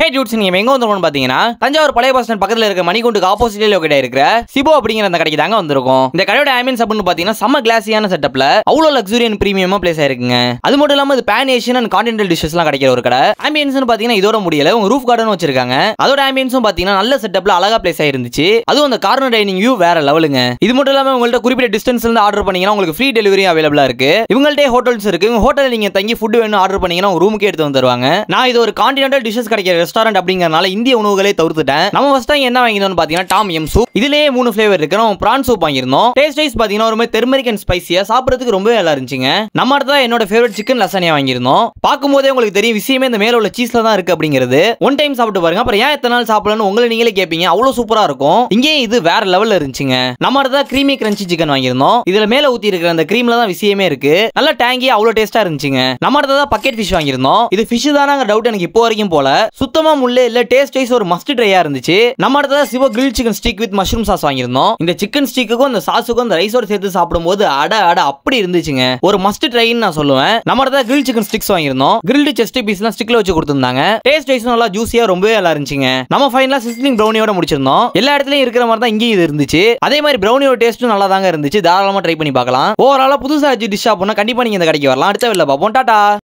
ஹே Jude's, நீங்க எங்க வந்திருக்கோம்னு பாத்தீங்கன்னா தஞ்சாவூர் பழைய பஸ் ஸ்டாண்ட் பக்கத்துல இருக்க மணிகுண்டுக்கு ஆப்போசிட்ல லொகேட் இருக்கிற சிபோ அப்படிங்கிற அந்த கடைக்கு தாங்க வந்திருக்கோம். இந்த கடையோட ஆம்பியன்ஸ் அப்படின்னு பாத்தீங்கன்னா செம்ம கிளாஸியான செட்டப்ல அவ்வளவு லக்ஸரி அண்ட் பிரீமியமா பிளேஸ் ஆயிருக்குங்க. அது மட்டும் இல்லாம இது pan Asian and continental dishes எல்லாம் கிடைக்கிற ஒரு கடை. ஆம்பியன்ஸ் பாத்தீங்கன்னா இதோட முடியல, உங்க ரூஃப் கார்டன் வச்சிருக்காங்க. அதோட ஆம்பியன்ஸும் பாத்தீங்கன்னா நல்ல செட்டப்ல அழகா பிளேஸ் ஆயிருந்துச்சு. அதுவும் அந்த கார்னர் டைனிங் வியூ வேற லெவலுங்க. இது மட்டும் இல்லாம உங்கள்ட்ட குறிப்பிட்ட டிஸ்டன்ஸ்ல இருந்து ஆர்டர் பண்ணீங்கன்னா உங்களுக்கு ஃப்ரீ டெலிவரி அவைலபிளா இருக்கு. இவங்கள்ட்ட ஹோட்டல்ஸ் இருக்கு. உங்க ஹோட்டல்ல நீங்க தங்கி ஃபுட் வேணும் ஆர்டர் பண்ணீங்கன்னா உங்க ரூமுக்கே எடுத்து வந்துருவாங்க. நான் இது ஒரு கான்டினென்டல் டிஷஸ் கிடைக்கிற ரெஸ்டாரண்ட் அப்படிங்கறனால இந்திய உணவுகளே தவிர்த்துட்டேன். நம்ம ஃபர்ஸ்ட் டைம் என்ன வாங்கினோம்னு பாத்தீங்கன்னா டாம் எம் சூப். இதுலயே 3 ஃபிளேவர் இருக்கு. நம்ம பிரான் சூப் வாங்கியிருந்தோம். டேஸ்ட் வைஸ் பாத்தீங்கன்னா ஒரு மாதிரி டெர்மரிக் அண்ட் ஸ்பைசியா சாப்பிடுறதுக்கு ரொம்பவே நல்லா இருந்துச்சுங்க. நம்ம அடுத்ததா என்னோட ஃபேவரட் சிக்கன் லசானியா வாங்கியிருந்தோம். பாக்கும்போதே உங்களுக்கு தெரியும் விஷயமே இந்த மேல உள்ள சீஸ்ல தான் இருக்கு அப்படிங்கிறது. ஒன் டைம் சாப்பிட்டு பாருங்க, அப்புறம் ஏன் எத்தனை நாள் சாப்பிடலாம்னு உங்களை நீங்களே கேட்பீங்க. அவ்வளவு சூப்பரா இருக்கும். இங்கே இது வேற லெவல்ல இருந்துச்சுங்க. நம்ம அடுத்ததா கிரீமி கிரன்ச்சி சிக்கன் வாங்கியிருந்தோம். இதுல மேல ஊத்தி இருக்கிற அந்த கிரீம்ல தான் விஷயமே இருக்கு. நல்லா டேங்கி அவ்வளவு டேஸ்டா இருந்துச்சுங்க. நம்ம அடுத்ததா பக்கெட் ஃபிஷ் வாங்கியிருந்தோம். இது ஃபிஷ் தானாங்க டவுட் எனக்கு இப்போ வரைக்கும் போல. சுத்தமா முள்ளே இல்ல, டேஸ்ட் வைஸ் ஒரு மஸ்ட் ட்ரையா இருந்துச்சு. நம்ம அடுத்ததா சிவோ grill chicken stick with mushroom sauce வாங்கியிருந்தோம். இந்த சிக்கன் ஸ்டிக்குக்கும் அந்த சாஸுக்கும் அந்த ரைஸோட சேர்த்து சாப்பிடும்போது அட அட அப்படி இருந்துச்சுங்க. ஒரு மஸ்ட் ட்ரைன்னு நான் சொல்லுவேன். நம்ம அடுத்ததா கிரில் சிக்கன் ஸ்டிக்ஸ் வாங்கியிருந்தோம். கிரில்டு செஸ்ட் பீஸ்லாம் ஸ்டிக்ல வச்சு கொடுத்திருந்தாங்க. டேஸ்ட் வைஸ் நல்லா ஜூசியா ரொம்பவே நல்லா இருந்துச்சுங்க. நம்ம ஃபைனலா சிஸ்லிங் பிரௌனியோட முடிச்சிருந்தோம். எல்லா இடத்துலயும் இருக்கிற மாதிரி தான் இங்கேயும் இது இருந்துச்சு. அதே மாதிரி பிரௌனியோட டேஸ்ட்டும் நல்லா தாங்க இருந்துச்சு. தாராளமா ட்ரை பண்ணி பார்க்கலாம். ஓவராலா புதுசா டிஷ் ஷாப்னா கண்டிப்பா நீங்க இந்த கடைக்கு வரலாம். அடுத்த வீடியோல பார்ப்போம். டாடா.